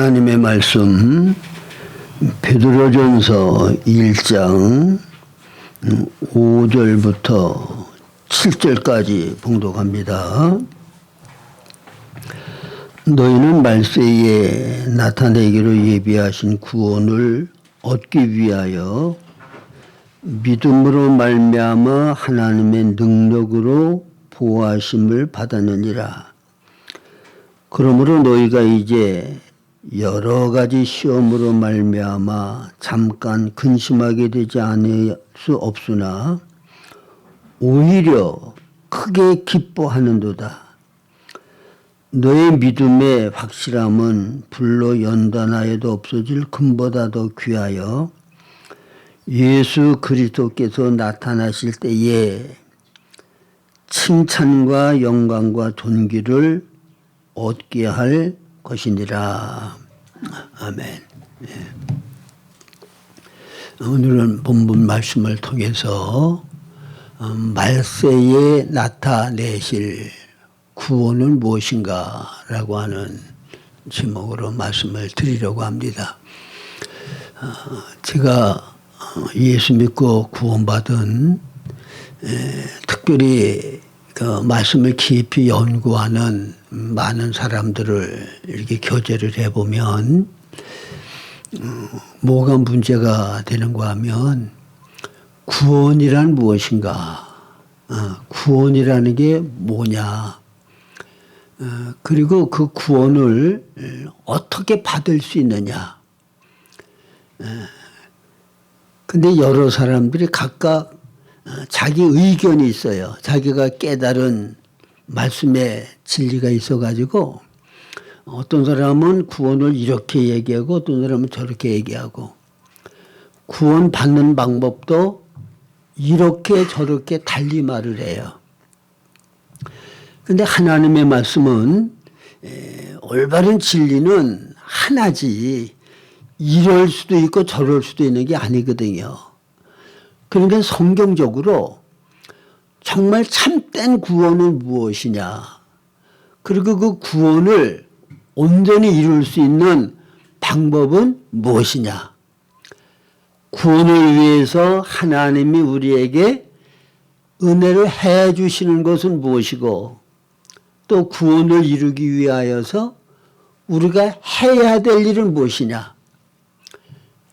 하나님의 말씀 베드로전서 1장 5절부터 7절까지 봉독합니다. 너희는 말세에 나타내기로 예비하신 구원을 얻기 위하여 믿음으로 말미암아 하나님의 능력으로 보호하심을 받았느니라. 그러므로 너희가 이제 여러 가지 시험으로 말미암아 잠깐 근심하게 되지 않을 수 없으나 오히려 크게 기뻐하는도다. 너의 믿음의 확실함은 불로 연단하여도 없어질 금보다 더 귀하여 예수 그리스도께서 나타나실 때에 칭찬과 영광과 존귀를 얻게 할 것이니라. 아멘. 오늘은 본문 말씀을 통해서 말세에 나타내실 구원은 무엇인가라고 하는 제목으로 말씀을 드리려고 합니다. 제가 예수 믿고 구원받은 특별히 그 말씀을 깊이 연구하는 많은 사람들을 이렇게 교제를 해보면 뭐가 문제가 되는가 하면 구원이란 무엇인가, 구원이라는 게 뭐냐, 그리고 그 구원을 어떻게 받을 수 있느냐. 근데 여러 사람들이 각각 자기 의견이 있어요. 자기가 깨달은 말씀에 진리가 있어가지고 어떤 사람은 구원을 이렇게 얘기하고 어떤 사람은 저렇게 얘기하고 구원 받는 방법도 이렇게 저렇게 달리 말을 해요. 근데 하나님의 말씀은 올바른 진리는 하나지 이럴 수도 있고 저럴 수도 있는 게 아니거든요. 그러니까 성경적으로 정말 참된 구원은 무엇이냐, 그리고 그 구원을 온전히 이룰 수 있는 방법은 무엇이냐, 구원을 위해서 하나님이 우리에게 은혜를 해 주시는 것은 무엇이고 또 구원을 이루기 위하여서 우리가 해야 될 일은 무엇이냐,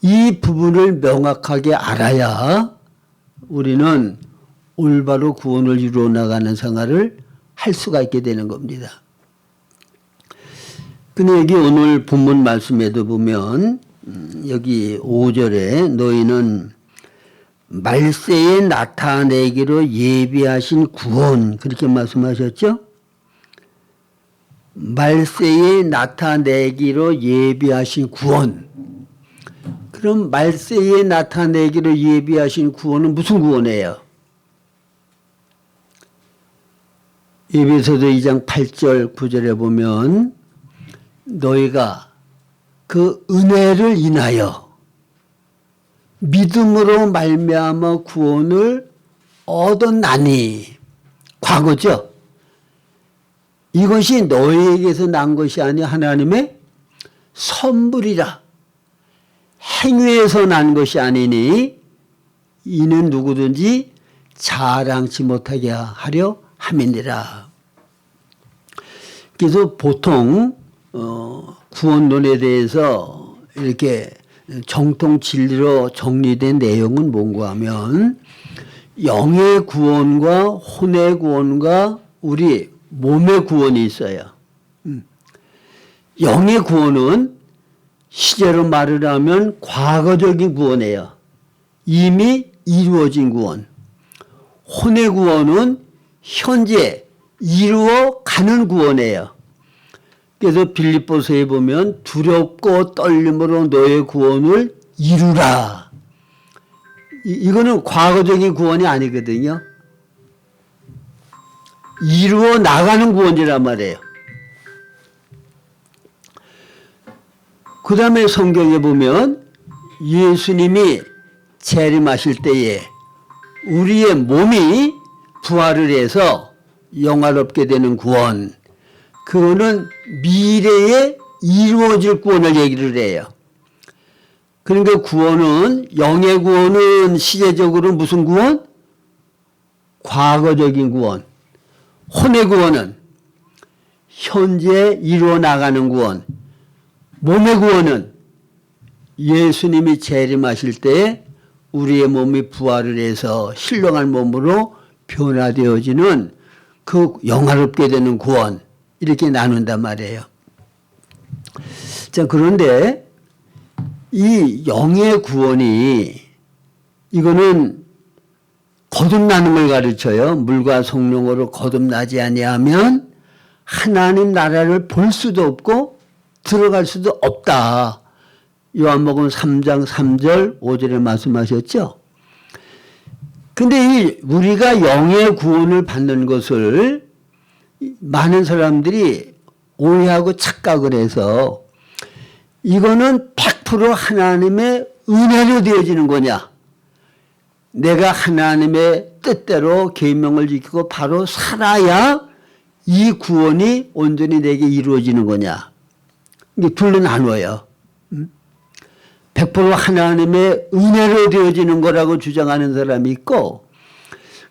이 부분을 명확하게 알아야 우리는 올바로 구원을 이루어 나가는 생활을 할 수가 있게 되는 겁니다. 근데 여기 오늘 본문 말씀에도 보면 여기 5절에 너희는 말세에 나타내기로 예비하신 구원, 그렇게 말씀하셨죠? 말세에 나타내기로 예비하신 구원. 그럼 말세에 나타내기로 예비하신 구원은 무슨 구원이에요? 에베소서 2장 8절 9절에 보면 너희가 그 은혜를 인하여 믿음으로 말미암아 구원을 얻었나니, 과거죠. 이것이 너희에게서 난 것이 아니라 하나님의 선물이라. 행위에서 난 것이 아니니 이는 누구든지 자랑치 못하게 하려 함이니라. 그래서 보통 구원론에 대해서 이렇게 정통 진리로 정리된 내용은 뭔가 하면 영의 구원과 혼의 구원과 우리 몸의 구원이 있어요. 영의 구원은 시제로 말을 하면 과거적인 구원이에요. 이미 이루어진 구원. 혼의 구원은 현재 이루어가는 구원이에요. 그래서 빌립보서에 보면 두렵고 떨림으로 너의 구원을 이루라. 이거는 과거적인 구원이 아니거든요. 이루어 나가는 구원이란 말이에요. 그 다음에 성경에 보면 예수님이 재림하실 때에 우리의 몸이 부활을 해서 영화롭게 되는 구원, 그거는 미래의 이루어질 구원을 얘기를 해요. 그러니까 구원은, 영의 구원은 시제적으로 무슨 구원? 과거적인 구원. 혼의 구원은 현재 이루어 나가는 구원. 몸의 구원은 예수님이 재림하실 때 우리의 몸이 부활을 해서 신령한 몸으로 변화되어지는 그 영화롭게 되는 구원. 이렇게 나눈단 말이에요. 자, 그런데 이 영의 구원이, 이거는 거듭나는 걸 가르쳐요. 물과 성령으로 거듭나지 아니하면 하나님 나라를 볼 수도 없고 들어갈 수도 없다. 요한복음 3장 3절 5절에 말씀하셨죠. 근데 우리가 영의 구원을 받는 것을 많은 사람들이 오해하고 착각을 해서, 이거는 100% 하나님의 은혜로 되어지는 거냐, 내가 하나님의 뜻대로 계명을 지키고 바로 살아야 이 구원이 온전히 내게 이루어지는 거냐, 이게 둘로 나눠요. 100% 하나님의 은혜로 되어지는 거라고 주장하는 사람이 있고,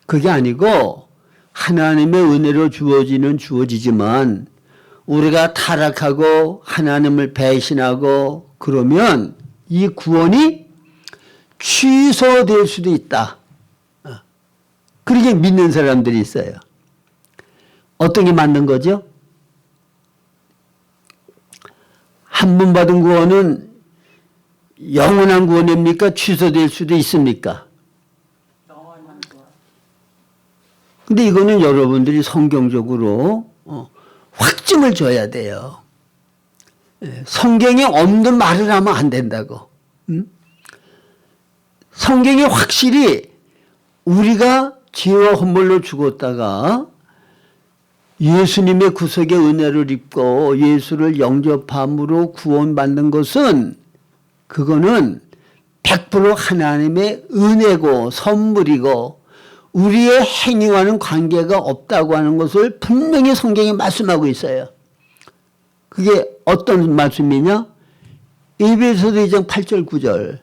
그게 아니고 하나님의 은혜로 주어지지만 우리가 타락하고 하나님을 배신하고 그러면 이 구원이 취소될 수도 있다. 그렇게 믿는 사람들이 있어요. 어떤 게 맞는 거죠? 한 번 받은 구원은 영원한 구원입니까? 취소될 수도 있습니까? 영원한 구원. 근데 이거는 여러분들이 성경적으로 확증을 줘야 돼요. 성경에 없는 말을 하면 안 된다고. 성경이 확실히 우리가 죄와 허물로 죽었다가 예수님의 구속의 은혜를 입고 예수를 영접함으로 구원받는 것은, 그거는 100% 하나님의 은혜고 선물이고 우리의 행위와는 관계가 없다고 하는 것을 분명히 성경이 말씀하고 있어요. 그게 어떤 말씀이냐? 에베소서 2장 8절 9절.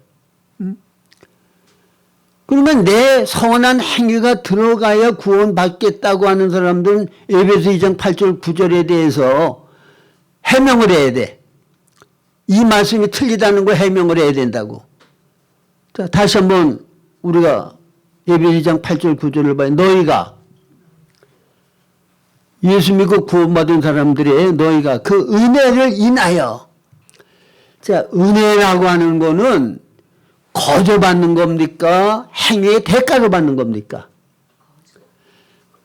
그러면 내 선한 행위가 들어가야 구원받겠다고 하는 사람들은 에베소 2장 8절 9절에 대해서 해명을 해야 돼. 이 말씀이 틀리다는 걸 해명을 해야 된다고. 자, 다시 한번 우리가 에베소 2장 8절 9절을 봐요. 너희가, 예수 믿고 구원받은 사람들의 너희가 그 은혜를 인하여. 자, 은혜라고 하는 거는 거저 받는 겁니까? 행위의 대가로 받는 겁니까?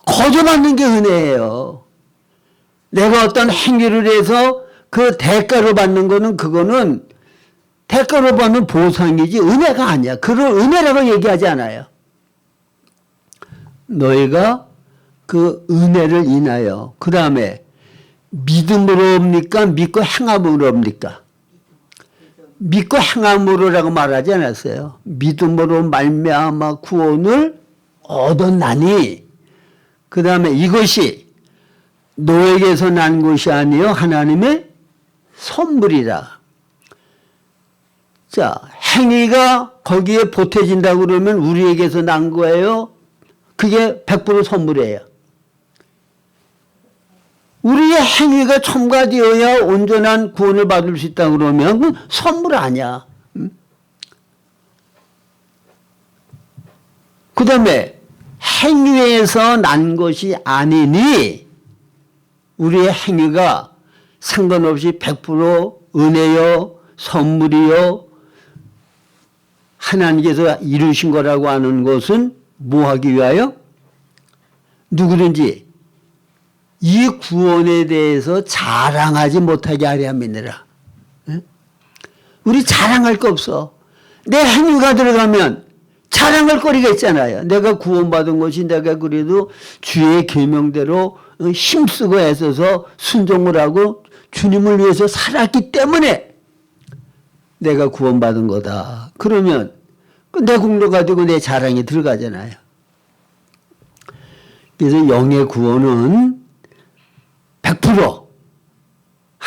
거저 받는 게 은혜예요. 내가 어떤 행위를 해서 그 대가로 받는 거는, 그거는 대가로 받는 보상이지 은혜가 아니야. 그걸 은혜라고 얘기하지 않아요. 너희가 그 은혜를 인하여. 그 다음에 믿음으로 옵니까? 믿고 행함으로 옵니까? 믿고 행함으로라고 말하지 않았어요. 믿음으로 말미암아 구원을 얻었나니. 그 다음에 이것이 너에게서 난 것이 아니요 하나님의 선물이라. 자, 행위가 거기에 보태진다고 그러면 우리에게서 난 거예요? 그게 100% 선물이에요. 우리의 행위가 첨가되어야 온전한 구원을 받을 수 있다 그러면 그건 선물 아니야. 그 다음에 행위에서 난 것이 아니니, 우리의 행위가 상관없이 100% 은혜요 선물이요 하나님께서 이루신 거라고 하는 것은 뭐 하기 위하여? 누구든지 이 구원에 대해서 자랑하지 못하게 하려 함이니라. 우리 자랑할 거 없어. 내 행위가 들어가면 자랑할 거리가 있잖아요. 내가 구원받은 것이 내가 그래도 주의 계명대로 힘쓰고 애써서 순종을 하고 주님을 위해서 살았기 때문에 내가 구원받은 거다. 그러면 내 공로 가지고 내 자랑이 들어가잖아요. 그래서 영의 구원은 100%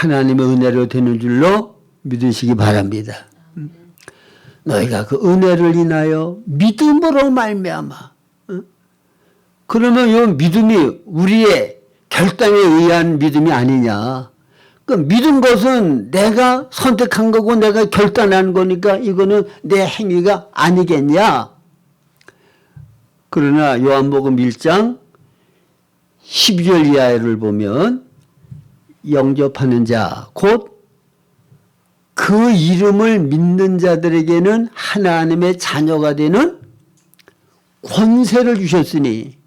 하나님의 은혜로 되는 줄로 믿으시기 바랍니다. 너희가 그 은혜를 인하여 믿음으로 말미암아. 그러면 이 믿음이 우리의 결단에 의한 믿음이 아니냐. 그 믿은 것은 내가 선택한 거고 내가 결단한 거니까 이거는 내 행위가 아니겠냐. 그러나 요한복음 1장 12절 이하를 보면 영접하는 자, 곧 그 이름을 믿는 자들에게는 하나님의 자녀가 되는 권세를 주셨으니,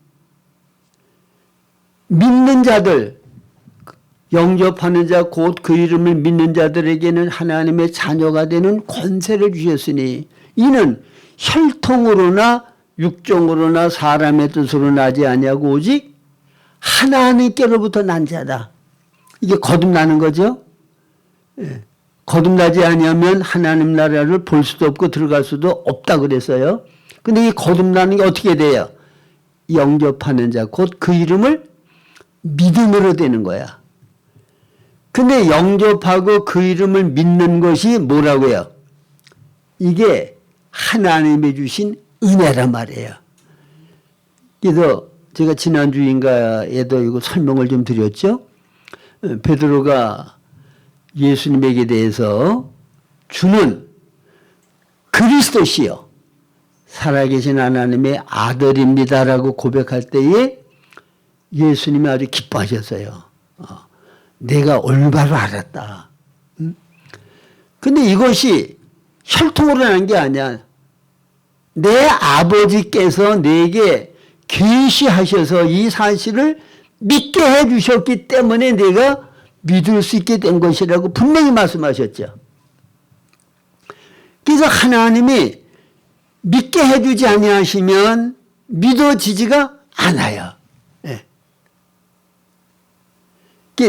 믿는 자들, 영접하는 자, 곧 그 이름을 믿는 자들에게는 하나님의 자녀가 되는 권세를 주셨으니, 이는 혈통으로나 육정으로나 사람의 뜻으로 나지 아니하고 오직 하나님께로부터 난 자다. 이게 거듭나는 거죠. 예. 거듭나지 아니하면 하나님 나라를 볼 수도 없고 들어갈 수도 없다 그랬어요. 근데 이 거듭나는 게 어떻게 돼요? 영접하는 자, 곧 그 이름을 믿음으로 되는 거야. 근데 영접하고 그 이름을 믿는 것이 뭐라고요? 이게 하나님이 주신 은혜란 말이에요. 그래서 제가 지난주인가에도 이거 설명을 좀 드렸죠. 베드로가 예수님에게 대해서 주는 그리스도시요 살아계신 하나님의 아들입니다라고 고백할 때에 예수님이 아주 기뻐하셨어요. 내가 올바로 알았다. 근데 이것이 혈통으로 난 게 아니야. 내 아버지께서 내게 계시하셔서 이 사실을 믿게 해주셨기 때문에 내가 믿을 수 있게 된 것이라고 분명히 말씀하셨죠. 그래서 하나님이 믿게 해주지 아니하시면 믿어지지가 않아요. 네.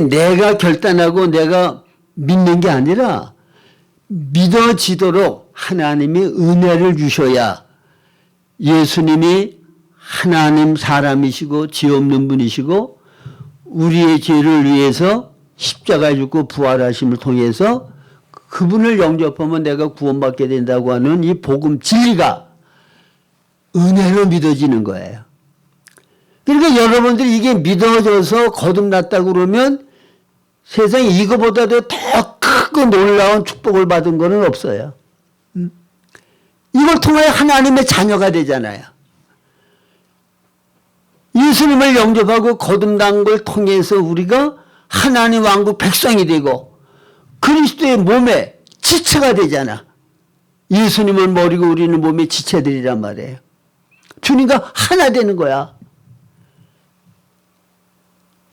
내가 결단하고 내가 믿는 게 아니라 믿어지도록 하나님이 은혜를 주셔야, 예수님이 하나님 사람이시고 죄 없는 분이시고 우리의 죄를 위해서 십자가에 죽고 부활하심을 통해서 그분을 영접하면 내가 구원받게 된다고 하는 이 복음 진리가 은혜로 믿어지는 거예요. 그러니까 여러분들이 이게 믿어져서 거듭났다고 그러면 세상에 이거보다도 더 크고 놀라운 축복을 받은 거는 없어요. 이걸 통하여 하나님의 자녀가 되잖아요. 예수님을 영접하고 거듭난 걸 통해서 우리가 하나님 왕국 백성이 되고 그리스도의 몸에 지체가 되잖아. 예수님은 머리고 우리는 몸의 지체들이란 말이에요. 주님과 하나 되는 거야.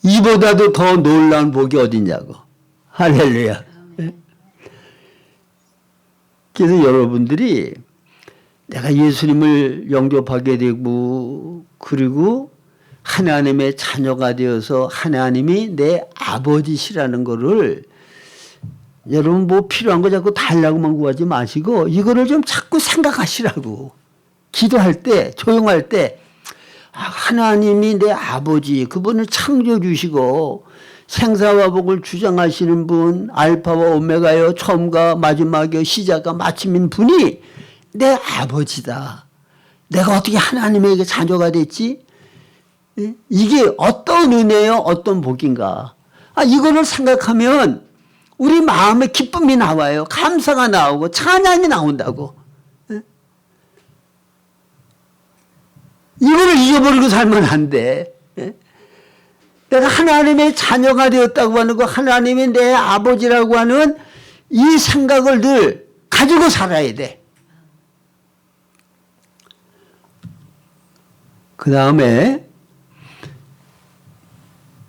이보다도 더 놀라운 복이 어딨냐고. 할렐루야. 그래서 여러분들이 내가 예수님을 영접하게 되고 그리고 하나님의 자녀가 되어서 하나님이 내 아버지시라는 거를 여러분 뭐 필요한 거 자꾸 달라고만 구하지 마시고 이거를 좀 자꾸 생각하시라고. 기도할 때, 조용할 때 하나님이 내 아버지, 그분을 창조해 주시고 생사와 복을 주장하시는 분, 알파와 오메가요, 처음과 마지막이요, 시작과 마침인 분이 내 아버지다. 내가 어떻게 하나님에게 자녀가 됐지? 이게 어떤 은혜요? 어떤 복인가? 이거를 생각하면 우리 마음에 기쁨이 나와요. 감사가 나오고 찬양이 나온다고. 이거를 잊어버리고 살면 안 돼. 내가 하나님의 자녀가 되었다고 하는 거, 하나님이 내 아버지라고 하는 이 생각을 늘 가지고 살아야 돼. 그 다음에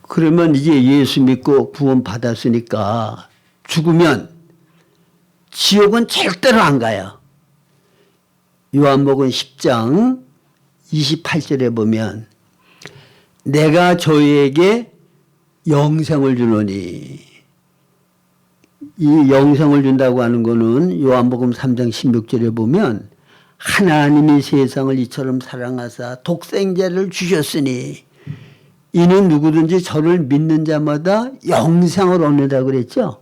그러면 이제 예수 믿고 구원 받았으니까 죽으면 지옥은 절대로 안 가요. 요한복음 10장 28절에 보면 내가 저희에게 영생을 주노니, 이 영생을 준다고 하는 거는 요한복음 3장 16절에 보면 하나님이 세상을 이처럼 사랑하사 독생자를 주셨으니 이는 누구든지 저를 믿는 자마다 영생을 얻는다고 그랬죠.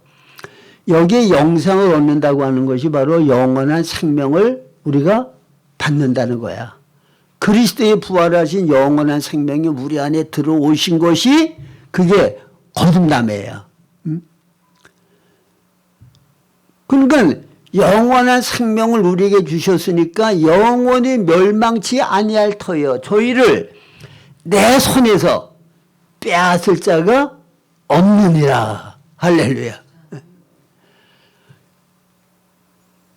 여기에 영생을 얻는다고 하는 것이 바로 영원한 생명을 우리가 받는다는 거야. 그리스도의 부활하신 영원한 생명이 우리 안에 들어오신 것이 그게 거듭남이에요. 그러니까 영원한 생명을 우리에게 주셨으니까 영원히 멸망치 아니할 터여 저희를 내 손에서 빼앗을 자가 없느니라. 할렐루야.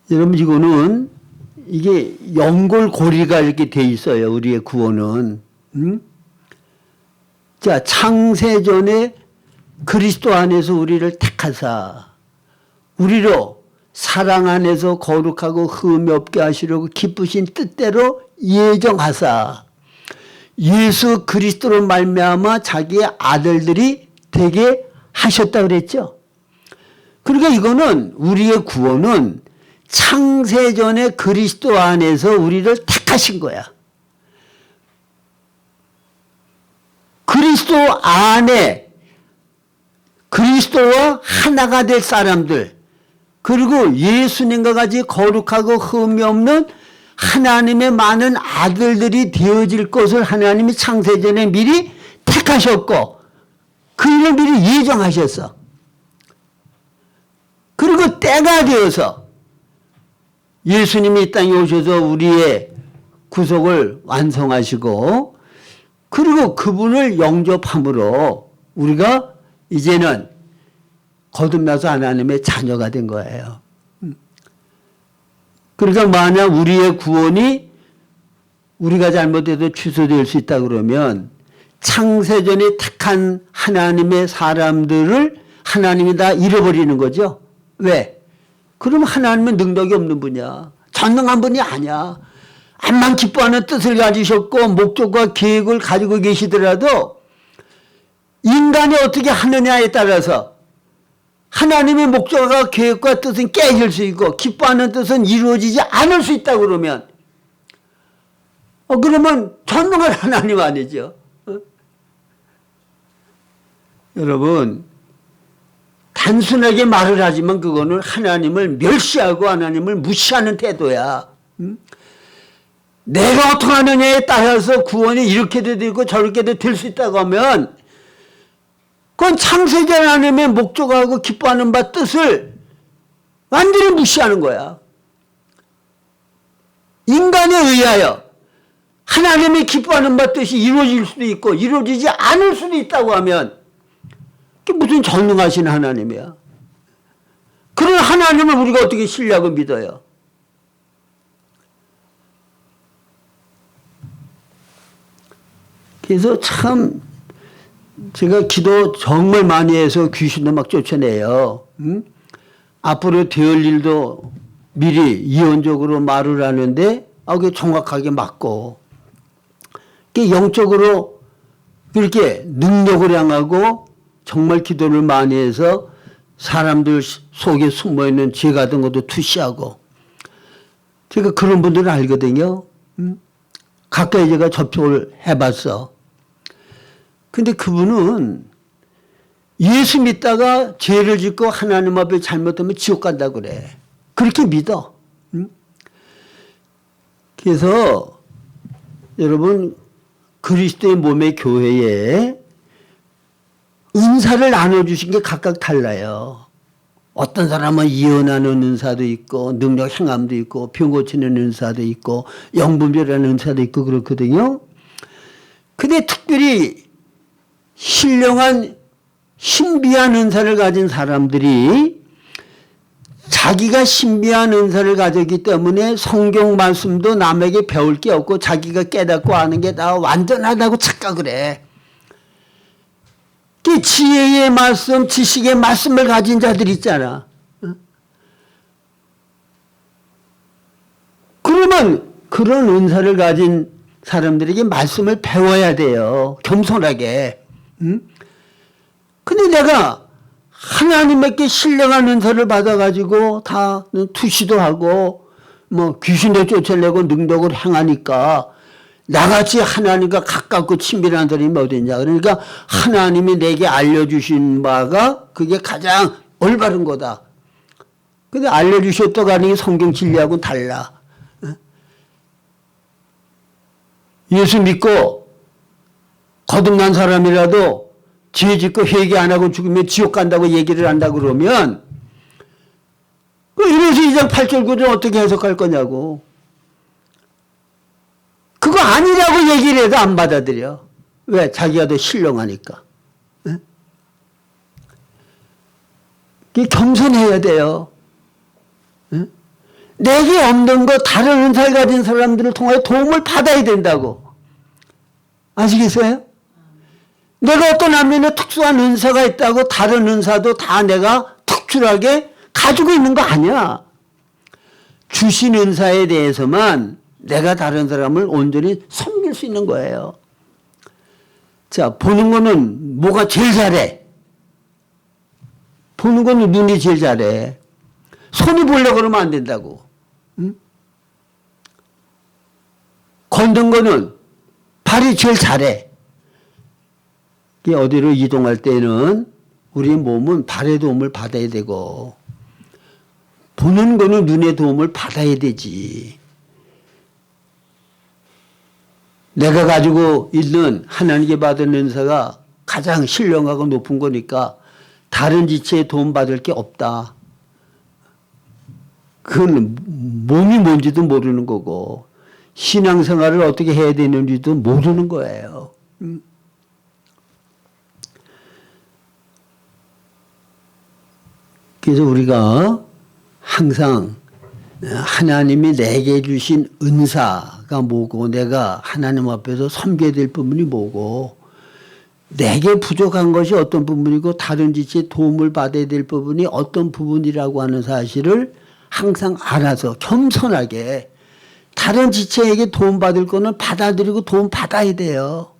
여러분 이거는 이게 연골고리가 이렇게 돼 있어요. 우리의 구원은. 자, 창세전에 그리스도 안에서 우리를 택하사 우리로 사랑 안에서 거룩하고 흠이 없게 하시려고 기쁘신 뜻대로 예정하사 예수 그리스도로 말미암아 자기의 아들들이 되게 하셨다 그랬죠. 그러니까 이거는 우리의 구원은 창세전에 그리스도 안에서 우리를 택하신 거야. 그리스도 안에 그리스도와 하나가 될 사람들 그리고 예수님과 같이 거룩하고 흠이 없는 하나님의 많은 아들들이 되어질 것을 하나님이 창세전에 미리 택하셨고 그 일을 미리 예정하셨어. 그리고 때가 되어서 예수님이 이 땅에 오셔서 우리의 구속을 완성하시고 그리고 그분을 영접함으로 우리가 이제는 거듭나서 하나님의 자녀가 된 거예요. 그러니까 만약 우리의 구원이 우리가 잘못해도 취소될 수 있다 그러면 창세전에 택한 하나님의 사람들을 하나님이 다 잃어버리는 거죠. 왜? 그럼 하나님은 능력이 없는 분이야. 전능한 분이 아니야. 암만 기뻐하는 뜻을 가지셨고 목적과 계획을 가지고 계시더라도 인간이 어떻게 하느냐에 따라서 하나님의 목적과 계획과 뜻은 깨질 수 있고 기뻐하는 뜻은 이루어지지 않을 수 있다 그러면 그러면 전능한 하나님 아니죠. 여러분 단순하게 말을 하지만 그거는 하나님을 멸시하고 하나님을 무시하는 태도야. 내가 어떻게 하느냐에 따라서 구원이 이렇게도 되고 저렇게도 될 수 있다고 하면 그건 창세전 하나님의 목적하고 기뻐하는 바 뜻을 완전히 무시하는 거야. 인간에 의하여 하나님이 기뻐하는 바 뜻이 이루어질 수도 있고 이루어지지 않을 수도 있다고 하면 그게 무슨 전능하신 하나님이야. 그런 하나님을 우리가 어떻게 신뢰하고 믿어요. 그래서 참 제가 기도 정말 많이 해서 귀신도 막 쫓아내요. 앞으로 될 일도 미리 이언적으로 말을 하는데 그게 정확하게 맞고 그게 영적으로 그렇게 능력을 향하고 정말 기도를 많이 해서 사람들 속에 숨어있는 죄 같은 것도 투시하고 제가 그런 분들을 알거든요. 가까이 제가 접촉을 해봤어. 근데 그분은 예수 믿다가 죄를 짓고 하나님 앞에 잘못하면 지옥 간다고 그래. 그렇게 믿어. 그래서 여러분 그리스도의 몸의 교회에 은사를 나눠주신 게 각각 달라요. 어떤 사람은 예언하는 은사도 있고 능력 행함도 있고 병 고치는 은사도 있고 영분별하는 은사도 있고 그렇거든요. 근데 특별히 신령한 신비한 은사를 가진 사람들이 자기가 신비한 은사를 가졌기 때문에 성경 말씀도 남에게 배울 게 없고 자기가 깨닫고 아는 게 다 완전하다고 착각을 해. 그 지혜의 말씀, 지식의 말씀을 가진 자들 있잖아. 그러면 그런 은사를 가진 사람들에게 말씀을 배워야 돼요. 겸손하게. 근데 내가 하나님께 신령한 은사를 받아가지고 다 투시도 하고 뭐 귀신도 쫓아내고 능력을 행하니까 나같이 하나님과 가깝고 친밀한 사람이 어디 있냐. 그러니까 하나님이 내게 알려주신 바가 그게 가장 올바른 거다. 근데 알려주셨다고 하는 게 성경 진리하고는 달라. 예수 믿고 거듭난 사람이라도 죄 짓고 회개 안 하고 죽으면 지옥 간다고 얘기를 한다 그러면 이래서 2장 8절 9절 어떻게 해석할 거냐고. 그거 아니라고 얘기를 해도 안 받아들여. 왜? 자기가 더 신령하니까. 네? 겸손해야 돼요. 네? 내게 없는 거 다른 은사를 가진 사람들을 통하여 도움을 받아야 된다고. 아시겠어요? 내가 어떤 한면에 특수한 은사가 있다고 다른 은사도 다 내가 특출하게 가지고 있는 거 아니야. 주신 은사에 대해서만 내가 다른 사람을 온전히 섬길 수 있는 거예요. 자, 보는 거는 뭐가 제일 잘해? 보는 거는 눈이 제일 잘해. 손이 보려고 그러면 안 된다고. 응? 걷는 거는 발이 제일 잘해. 어디로 이동할 때는 우리 몸은 발의 도움을 받아야 되고 보는 거는 눈의 도움을 받아야 되지. 내가 가지고 있는 하나님께 받은 은사가 가장 신령하고 높은 거니까 다른 지체에 도움받을 게 없다. 그건 몸이 뭔지도 모르는 거고 신앙생활을 어떻게 해야 되는지도 모르는 거예요. 그래서 우리가 항상 하나님이 내게 주신 은사가 뭐고 내가 하나님 앞에서 섬겨야 될 부분이 뭐고 내게 부족한 것이 어떤 부분이고 다른 지체의 도움을 받아야 될 부분이 어떤 부분이라고 하는 사실을 항상 알아서 겸손하게 다른 지체에게 도움받을 거는 받아들이고 도움받아야 돼요.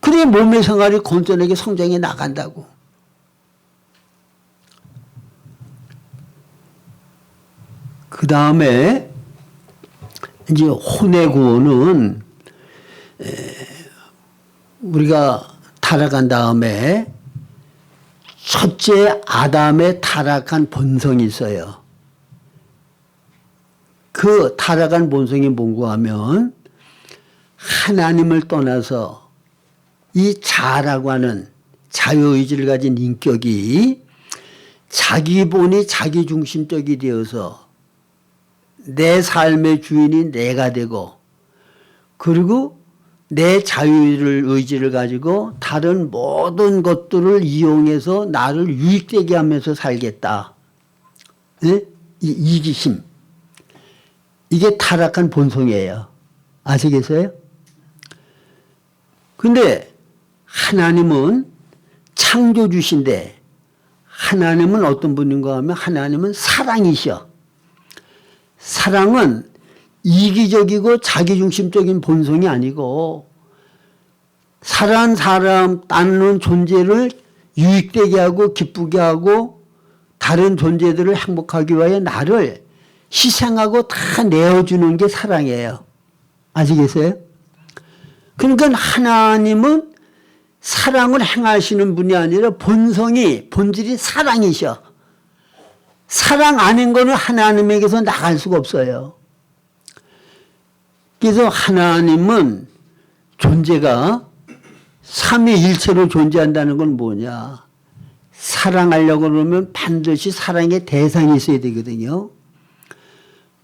그래야 몸의 생활이 건전하게 성장해 나간다고. 그 다음에 이제 혼의 구원은 우리가 타락한 다음에 첫째 아담의 타락한 본성이 있어요. 그 타락한 본성이 뭔가 하면 하나님을 떠나서 이 자라고 하는 자유의지를 가진 인격이 자기 본이 자기중심적이 되어서 내 삶의 주인이 내가 되고 그리고 내 자유의지를 가지고 다른 모든 것들을 이용해서 나를 유익되게 하면서 살겠다. 네? 이 이기심. 이게 타락한 본성이에요. 아시겠어요? 근데 하나님은 창조주신데 하나님은 어떤 분인가 하면 하나님은 사랑이셔. 사랑은 이기적이고 자기중심적인 본성이 아니고 사랑하는 사람, 나누는 존재를 유익되게 하고 기쁘게 하고 다른 존재들을 행복하기 위하여 나를 희생하고 다 내어주는 게 사랑이에요. 아시겠어요? 그러니까 하나님은 사랑을 행하시는 분이 아니라 본질이 사랑이셔. 사랑 아닌 거는 하나님에게서 나갈 수가 없어요. 그래서 하나님은 존재가 삼위일체로 존재한다는 건 뭐냐. 사랑하려고 그러면 반드시 사랑의 대상이 있어야 되거든요.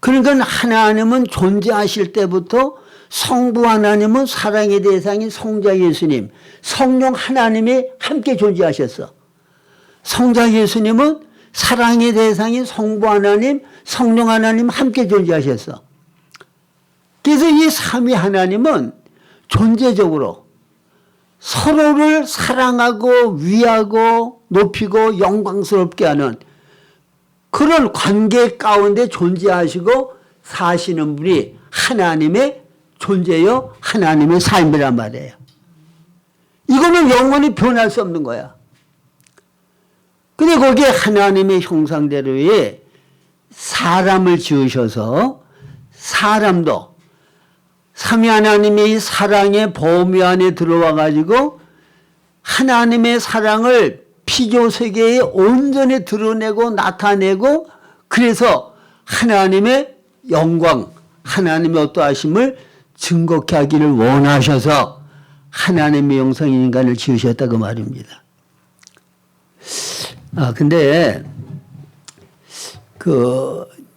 그러니까 하나님은 존재하실 때부터 성부 하나님은 사랑의 대상인 성자 예수님, 성령 하나님이 함께 존재하셨어. 성자 예수님은 사랑의 대상인 성부 하나님, 성령 하나님 함께 존재하셨어. 그래서 이 삼위 하나님은 존재적으로 서로를 사랑하고 위하고 높이고 영광스럽게 하는 그런 관계 가운데 존재하시고 사시는 분이 하나님의 존재요, 하나님의 삶이란 말이에요. 이거는 영원히 변할 수 없는 거야. 근데 거기에 하나님의 형상대로의 사람을 지으셔서 사람도 삼위 하나님의 사랑의 범위 안에 들어와 가지고 하나님의 사랑을 피조세계에 온전히 드러내고 나타내고 그래서 하나님의 영광, 하나님의 어떠하심을 증거케 하기를 원하셔서 하나님의 영성인 인간을 지으셨다고 말입니다. 근데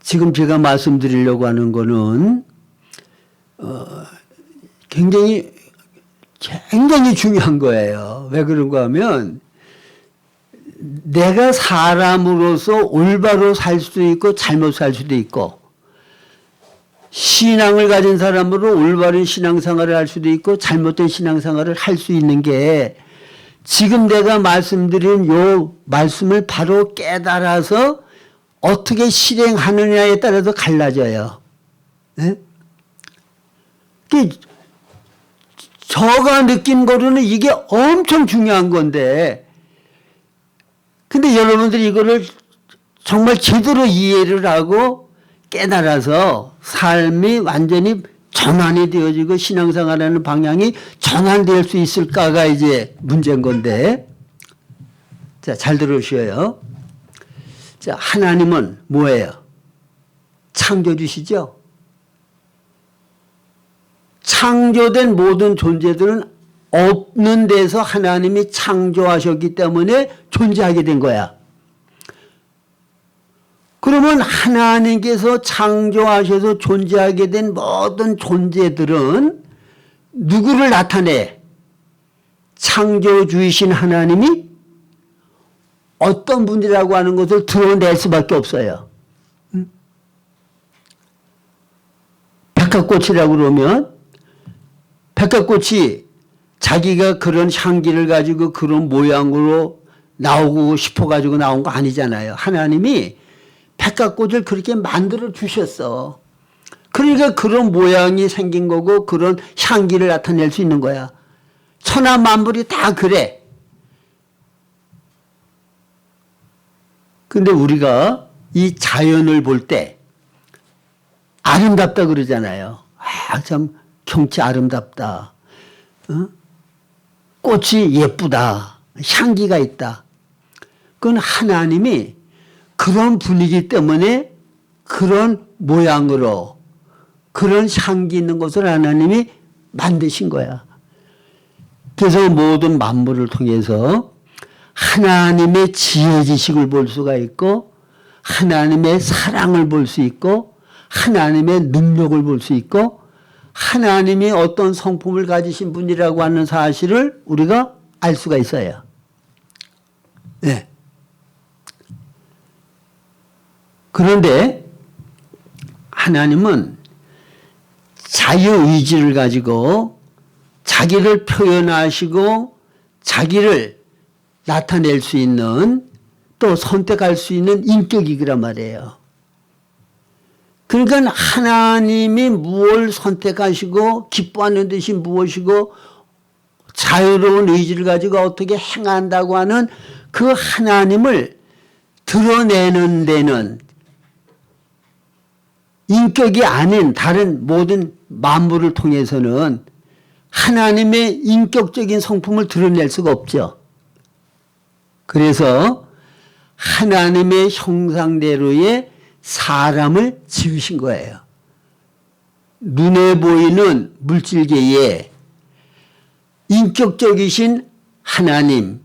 지금 제가 말씀드리려고 하는 거는 굉장히 중요한 거예요. 왜 그런가 하면 내가 사람으로서 올바로 살 수도 있고 잘못 살 수도 있고 신앙을 가진 사람으로 올바른 신앙생활을 할 수도 있고 잘못된 신앙생활을 할 수 있는 게 지금 내가 말씀드린 요 말씀을 바로 깨달아서 어떻게 실행하느냐에 따라서 갈라져요. 네? 저가 느낀 거로는 이게 엄청 중요한 건데 근데 여러분들이 이거를 정말 제대로 이해를 하고 깨달아서 삶이 완전히 전환이 되어지고 신앙생활하는 방향이 전환될 수 있을까가 이제 문제인 건데 자, 잘 들으셔요. 자, 하나님은 뭐예요? 창조주시죠? 창조된 모든 존재들은 없는 데서 하나님이 창조하셨기 때문에 존재하게 된 거야. 그러면 하나님께서 창조하셔서 존재하게 된 모든 존재들은 누구를 나타내? 창조주이신 하나님이 어떤 분이라고 하는 것을 드러낼 수밖에 없어요. 백합꽃이라고 그러면 백합꽃이 자기가 그런 향기를 가지고 그런 모양으로 나오고 싶어가지고 나온 거 아니잖아요. 하나님이 백합꽃을 그렇게 만들어 주셨어. 그러니까 그런 모양이 생긴 거고 그런 향기를 나타낼 수 있는 거야. 천하 만물이 다 그래. 근데 우리가 이 자연을 볼 때 아름답다 그러잖아요. 참 경치 아름답다. 꽃이 예쁘다. 향기가 있다. 그건 하나님이 그런 분위기 때문에 그런 모양으로 그런 향기 있는 것을 하나님이 만드신 거야. 그래서 모든 만물을 통해서 하나님의 지혜 지식을 볼 수가 있고 하나님의 사랑을 볼 수 있고 하나님의 능력을 볼 수 있고 하나님이 어떤 성품을 가지신 분이라고 하는 사실을 우리가 알 수가 있어요. 네. 그런데 하나님은 자유의지를 가지고 자기를 표현하시고 자기를 나타낼 수 있는 또 선택할 수 있는 인격이란 말이에요. 그러니까 하나님이 무엇을 선택하시고 기뻐하는 뜻이 무엇이고 자유로운 의지를 가지고 어떻게 행한다고 하는 그 하나님을 드러내는 데는 인격이 아닌 다른 모든 만물을 통해서는 하나님의 인격적인 성품을 드러낼 수가 없죠. 그래서 하나님의 형상대로의 사람을 지으신 거예요. 눈에 보이는 물질계에 인격적이신 하나님,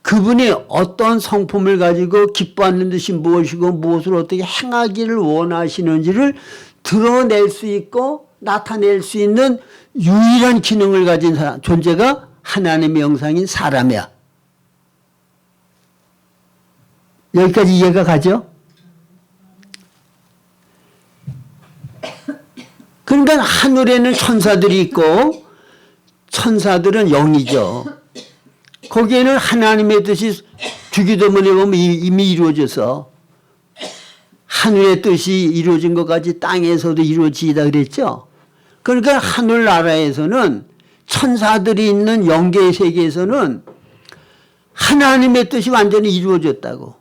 그분이 어떤 성품을 가지고 기뻐하는 듯이 무엇이고 무엇을 어떻게 행하기를 원하시는지를 드러낼 수 있고 나타낼 수 있는 유일한 기능을 가진 존재가 하나님의 형상인 사람이야. 여기까지 이해가 가죠? 그러니까 하늘에는 천사들이 있고 천사들은 영이죠. 거기에는 하나님의 뜻이 주기도문에 보면 이미 이루어져서 하늘의 뜻이 이루어진 것까지 땅에서도 이루어지다 그랬죠. 그러니까 하늘나라에서는 천사들이 있는 영계의 세계에서는 하나님의 뜻이 완전히 이루어졌다고.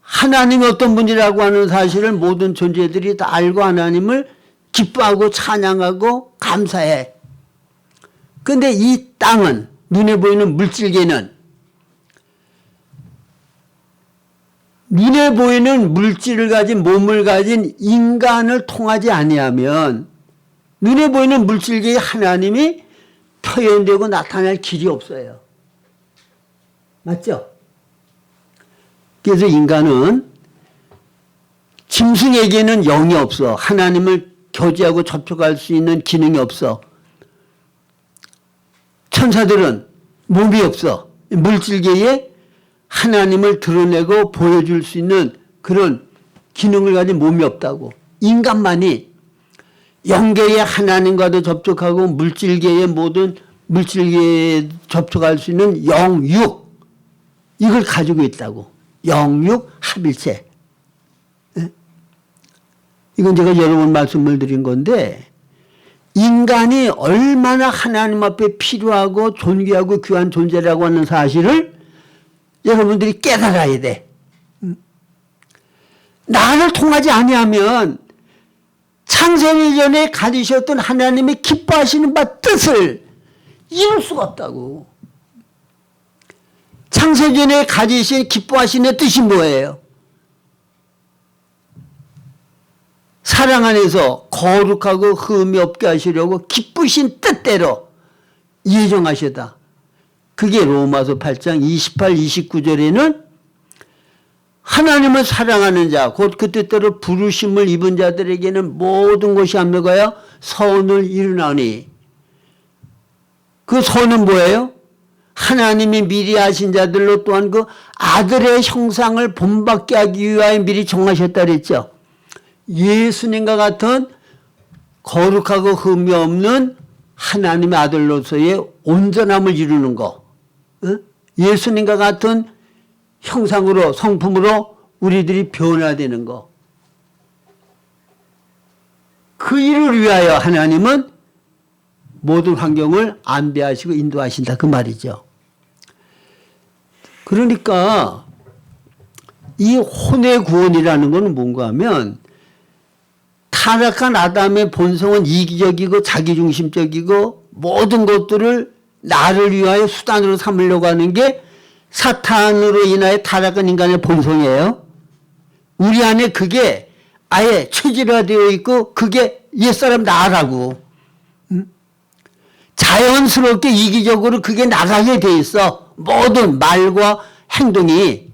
하나님이 어떤 분이라고 하는 사실을 모든 존재들이 다 알고 하나님을 기뻐하고 찬양하고 감사해. 근데 이 땅은, 눈에 보이는 물질계는 눈에 보이는 물질을 가진, 몸을 가진 인간을 통하지 아니하면 눈에 보이는 물질계의 하나님이 표현되고 나타날 길이 없어요. 맞죠? 그래서 인간은, 짐승에게는 영이 없어. 하나님을 교제하고 접촉할 수 있는 기능이 없어. 천사들은 몸이 없어. 물질계에 하나님을 드러내고 보여줄 수 있는 그런 기능을 가진 몸이 없다고. 인간만이 영계의 하나님과도 접촉하고 물질계의 모든 물질계에 접촉할 수 있는 영육, 이걸 가지고 있다고. 영육 합일체. 이건 제가 여러 번 말씀을 드린 건데, 인간이 얼마나 하나님 앞에 필요하고 존귀하고 귀한 존재라고 하는 사실을 여러분들이 깨달아야 돼. 나를 통하지 아니하면 창세기 전에 가지셨던 하나님이 기뻐하시는 바 뜻을 이룰 수가 없다고. 창세기 전에 가지신 기뻐하시는 뜻이 뭐예요? 사랑 안에서 거룩하고 흠이 없게 하시려고 기쁘신 뜻대로 예정하셨다. 그게 로마서 8장 28, 29절에는 하나님을 사랑하는 자, 곧 그 뜻대로 부르심을 입은 자들에게는 모든 것이 합력하여 선을 이루나니. 그 선은 뭐예요? 하나님이 미리 하신 자들로 또한 그 아들의 형상을 본받게 하기 위하여 미리 정하셨다 그랬죠. 예수님과 같은 거룩하고 흠이 없는 하나님의 아들로서의 온전함을 이루는 거. 예수님과 같은 형상으로, 성품으로 우리들이 변화되는 거. 그 일을 위하여 하나님은 모든 환경을 안배하시고 인도하신다, 그 말이죠. 그러니까 이 혼의 구원이라는 것은 뭔가 하면, 타락한 아담의 본성은 이기적이고 자기중심적이고 모든 것들을 나를 위하여 수단으로 삼으려고 하는 게 사탄으로 인하여 타락한 인간의 본성이에요. 우리 안에 그게 아예 체질화되어 있고 그게 옛사람 나라고. 자연스럽게 이기적으로 그게 나가게 돼 있어. 모든 말과 행동이.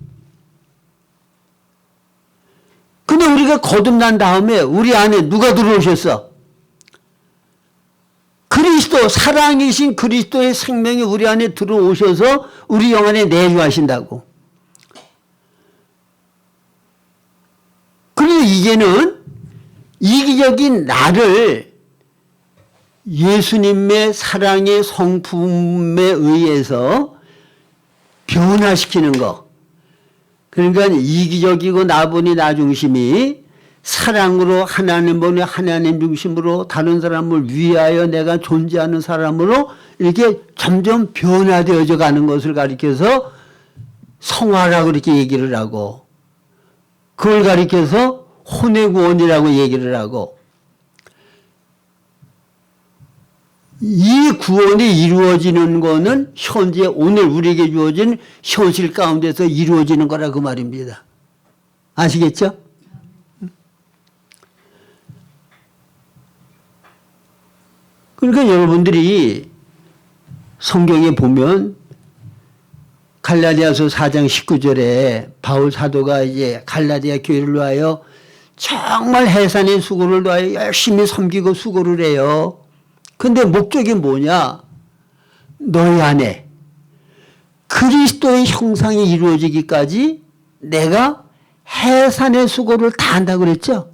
근데 우리가 거듭난 다음에 우리 안에 누가 들어오셨어? 그리스도, 사랑이신 그리스도의 생명이 우리 안에 들어오셔서 우리 영 안에 내주하신다고. 그리고 이제는 이기적인 나를 예수님의 사랑의 성품에 의해서 변화시키는 거. 그러니까 이기적이고 나보니 나 중심이 사랑으로 하나님 보니 하나님 중심으로 다른 사람을 위하여 내가 존재하는 사람으로 이렇게 점점 변화되어져 가는 것을 가리켜서 성화라고 이렇게 얘기를 하고, 그걸 가리켜서 혼의 구원이라고 얘기를 하고, 이 구원이 이루어지는 거는 현재 오늘 우리에게 주어진 현실 가운데서 이루어지는 거라 그 말입니다. 아시겠죠? 그러니까 여러분들이 성경에 보면 갈라디아서 4장 19절에 바울 사도가 이제 갈라디아 교회를 위하여 정말 해산의 수고를 위하여 열심히 섬기고 수고를 해요. 근데 목적이 뭐냐? 너희 안에 그리스도의 형상이 이루어지기까지 내가 해산의 수고를 다 한다고 그랬죠?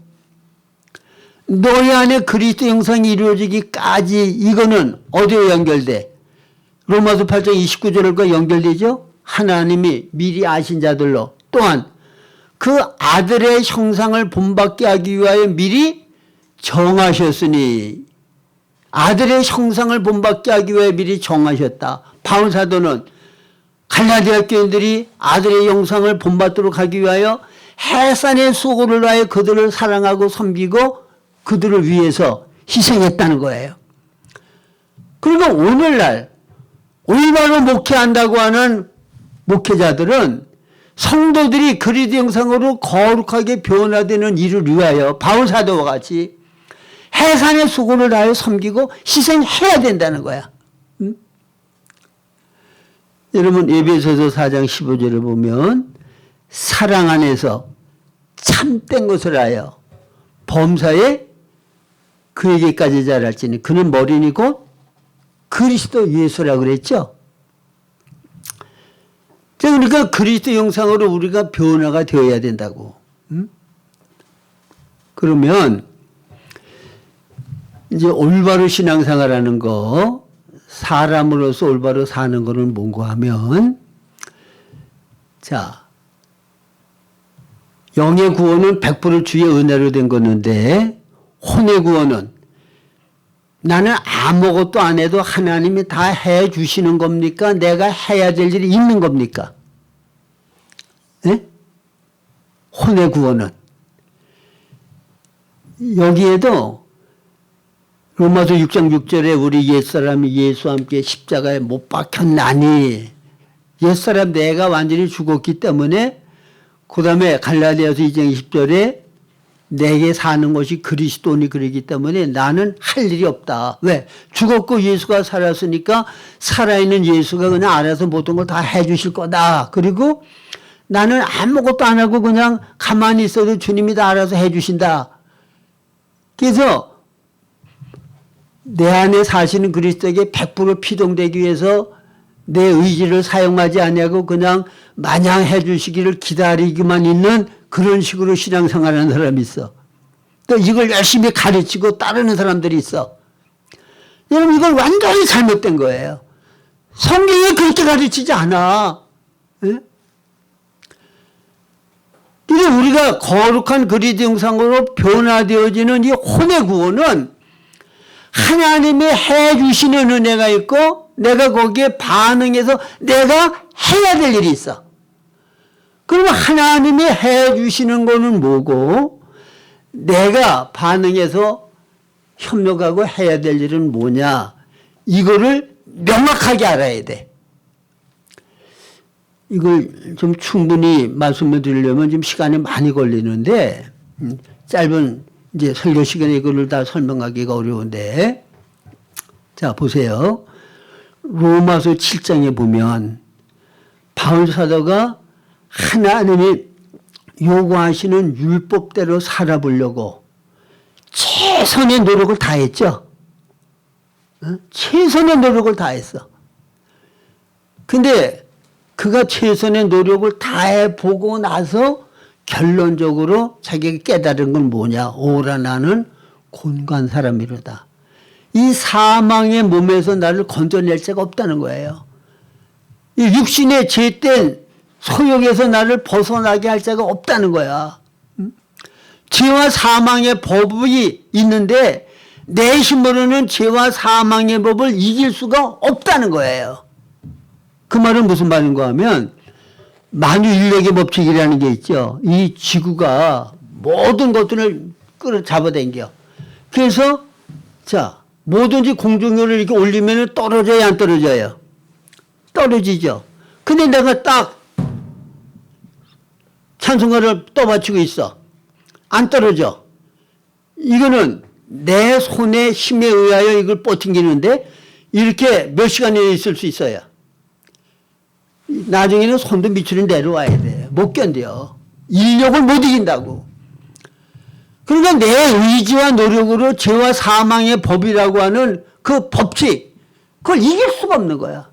너희 안에 그리스도 형상이 이루어지기까지, 이거는 어디에 연결돼? 로마서 8장 29절과 연결되죠? 하나님이 미리 아신 자들로, 또한 그 아들의 형상을 본받게 하기 위하여 미리 정하셨으니, 아들의 형상을 본받게 하기 위해 미리 정하셨다. 바울 사도는 갈라디아 교인들이 아들의 형상을 본받도록 하기 위하여 해산의 수고를 하여 그들을 사랑하고 섬기고 그들을 위해서 희생했다는 거예요. 그러니까 오늘날 올바로 목회한다고 하는 목회자들은 성도들이 그리스도 형상으로 거룩하게 변화되는 일을 위하여 바울 사도와 같이 해산의 수고를 다하여 섬기고 희생해야 된다는 거야. 응? 여러분 에베소서 4장 15절을 보면 사랑 안에서 참된 것을 하여 범사에 그에게까지 자랄지니 그는 머리니 곧 그리스도 예수라고 그랬죠. 그러니까 그리스도 형상으로 우리가 변화가 되어야 된다고. 응? 그러면 이제 올바로 신앙생활하는 거, 사람으로서 올바로 사는 거는 뭔가 하면, 자, 영의 구원은 100% 주의 은혜로 된 거는데, 혼의 구원은 나는 아무것도 안 해도 하나님이 다 해 주시는 겁니까? 내가 해야 될 일이 있는 겁니까? 네? 혼의 구원은. 여기에도 로마서 6장 6절에 우리 옛사람이 예수와 함께 십자가에 못 박혔나니, 옛사람 내가 완전히 죽었기 때문에, 그 다음에 갈라디아서 2장 20절에 내게 사는 것이 그리스도니 그러기 때문에 나는 할 일이 없다. 왜? 죽었고 예수가 살았으니까 살아있는 예수가 그냥 알아서 모든 걸 다 해주실 거다. 그리고 나는 아무것도 안 하고 그냥 가만히 있어도 주님이 다 알아서 해주신다. 그래서 내 안에 사시는 그리스도에게 100% 피동되기 위해서 내 의지를 사용하지 아니하고 그냥 마냥 해주시기를 기다리기만 있는 그런 식으로 신앙생활하는 사람이 있어. 또 이걸 열심히 가르치고 따르는 사람들이 있어. 여러분 이건 완전히 잘못된 거예요. 성경이 그렇게 가르치지 않아. 예? 이게 우리가 거룩한 그리스도 형상으로 변화되어지는 이 혼의 구원은 하나님이 해주시는 은혜가 있고 내가 거기에 반응해서 내가 해야 될 일이 있어. 그러면 하나님이 해주시는 거는 뭐고 내가 반응해서 협력하고 해야 될 일은 뭐냐, 이거를 명확하게 알아야 돼. 이걸 좀 충분히 말씀을 드리려면 좀 시간이 많이 걸리는데 짧은 이제 설교 시간에 이거를 다 설명하기가 어려운데, 자 보세요. 로마서 7장에 보면 바울 사도가 하나님이 요구하시는 율법대로 살아보려고 최선의 노력을 다했죠. 최선의 노력을 다했어. 근데 그가 최선의 노력을 다해보고 나서 결론적으로 자기가 깨달은 건 뭐냐. 오라 나는 곤고한 사람이로다. 이 사망의 몸에서 나를 건져낼 자가 없다는 거예요. 이 육신의 죄된 소욕에서 나를 벗어나게 할 자가 없다는 거야. 죄와 사망의 법이 있는데 내 힘으로는 죄와 사망의 법을 이길 수가 없다는 거예요. 그 말은 무슨 말인가 하면 만유인력의 법칙이라는 게 있죠. 이 지구가 모든 것들을 끌어잡아당겨. 그래서 자 뭐든지 공중요를 이렇게 올리면 떨어져야 안 떨어져요? 떨어지죠. 근데 내가 딱 찬송가를 떠받치고 있어. 안 떨어져. 이거는 내 손의 힘에 의하여 이걸 버팅기는데 이렇게 몇 시간이 있을 수 있어요. 나중에는 손도 밑으로 내려와야 돼. 못 견뎌. 인력을 못 이긴다고. 그러니까 내 의지와 노력으로 죄와 사망의 법이라고 하는 그 법칙, 그걸 이길 수가 없는 거야.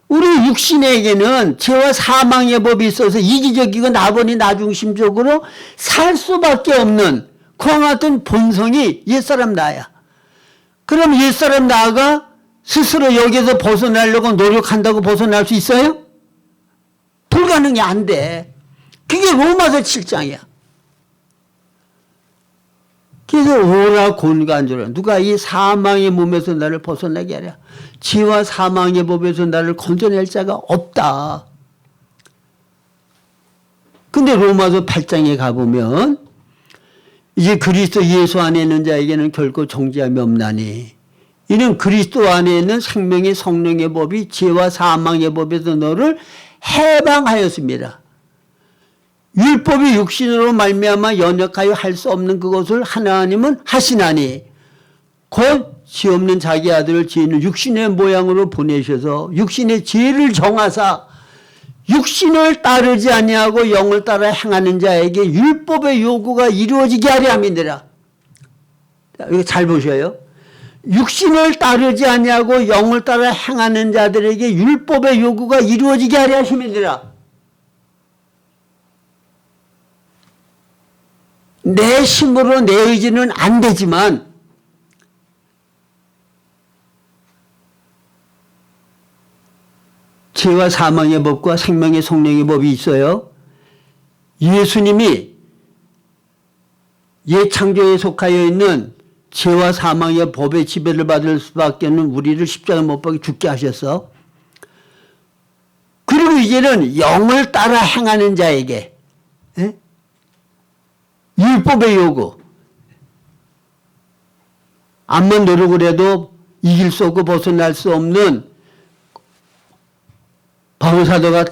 우리 육신에게는 죄와 사망의 법이 있어서 이기적이고 나보니 나중심적으로 살 수밖에 없는 그와 같은 본성이 옛사람 나야. 그럼 옛사람 나가 스스로 여기에서 벗어나려고 노력한다고 벗어날 수 있어요? 불가능이 안 돼. 그게 로마서 7장이야. 그래서 오라 곤고한줄 누가 이 사망의 몸에서 나를 벗어나게 하랴. 죄와 사망의 법에서 나를 건져낼 자가 없다. 근데 로마서 8장에 가보면 이제 그리스도 예수 안에 있는 자에게는 결코 정죄함이 없나니 이는 그리스도 안에 있는 생명의 성령의 법이 죄와 사망의 법에서 너를 해방하였습니다. 율법이 육신으로 말미암아 연역하여 할 수 없는 그것을 하나님은 하시나니 곧 죄 없는 자기 아들을 죄인을 육신의 모양으로 보내셔서 육신의 죄를 정하사 육신을 따르지 아니하고 영을 따라 행하는 자에게 율법의 요구가 이루어지게 하려 함이니라. 이거 잘 보셔요. 육신을 따르지 아니하고 영을 따라 행하는 자들에게 율법의 요구가 이루어지게 하려 하심이니라. 내 힘으로 내 의지는 안 되지만 죄와 사망의 법과 생명의 성령의 법이 있어요. 예수님이 옛 창조에 속하여 있는 죄와 사망의 법의 지배를 받을 수밖에 없는 우리를 십자가 못 박혀 죽게 하셨어. 그리고 이제는 영을 따라 행하는 자에게 율법의 요구, 암만 노력을 해도 이길 수 없고 벗어날 수 없는 바울사도가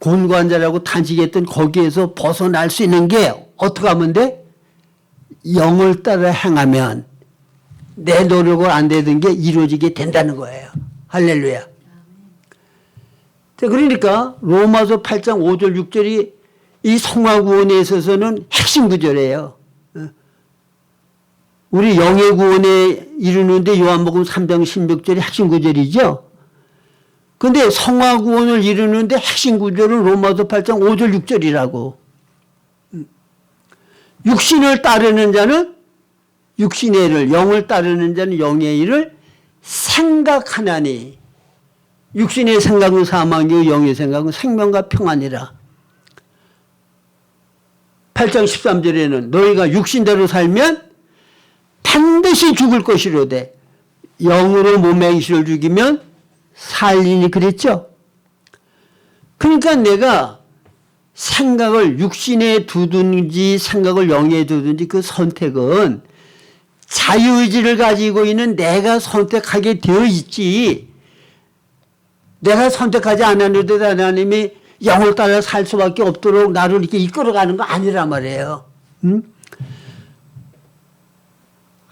곤고한 자라고 탄식했던 거기에서 벗어날 수 있는 게 어떻게 하면 돼? 영을 따라 행하면 내 노력을 안 되던 게 이루어지게 된다는 거예요. 할렐루야. 그러니까 로마서 8장 5절 6절이 이 성화구원에 있어서는 핵심 구절이에요. 우리 영의 구원에 이르는데 요한복음 3장 16절이 핵심 구절이죠. 그런데 성화구원을 이루는데 핵심 구절은 로마서 8장 5절 6절이라고. 육신을 따르는 자는 육신의 일을, 영을 따르는 자는 영의 일을 생각하나니 육신의 생각은 사망이요 영의 생각은 생명과 평안이라. 8장 13절에는 너희가 육신대로 살면 반드시 죽을 것이로되 영으로 몸의 행실을 죽이면 살리니 그랬죠. 그러니까 내가 생각을 육신에 두든지 생각을 영에 두든지 그 선택은 자유의지를 가지고 있는 내가 선택하게 되어 있지. 내가 선택하지 않았는데도 하나님이 영을 따라 살 수밖에 없도록 나를 이렇게 이끌어가는 거 아니란 말이에요. 응?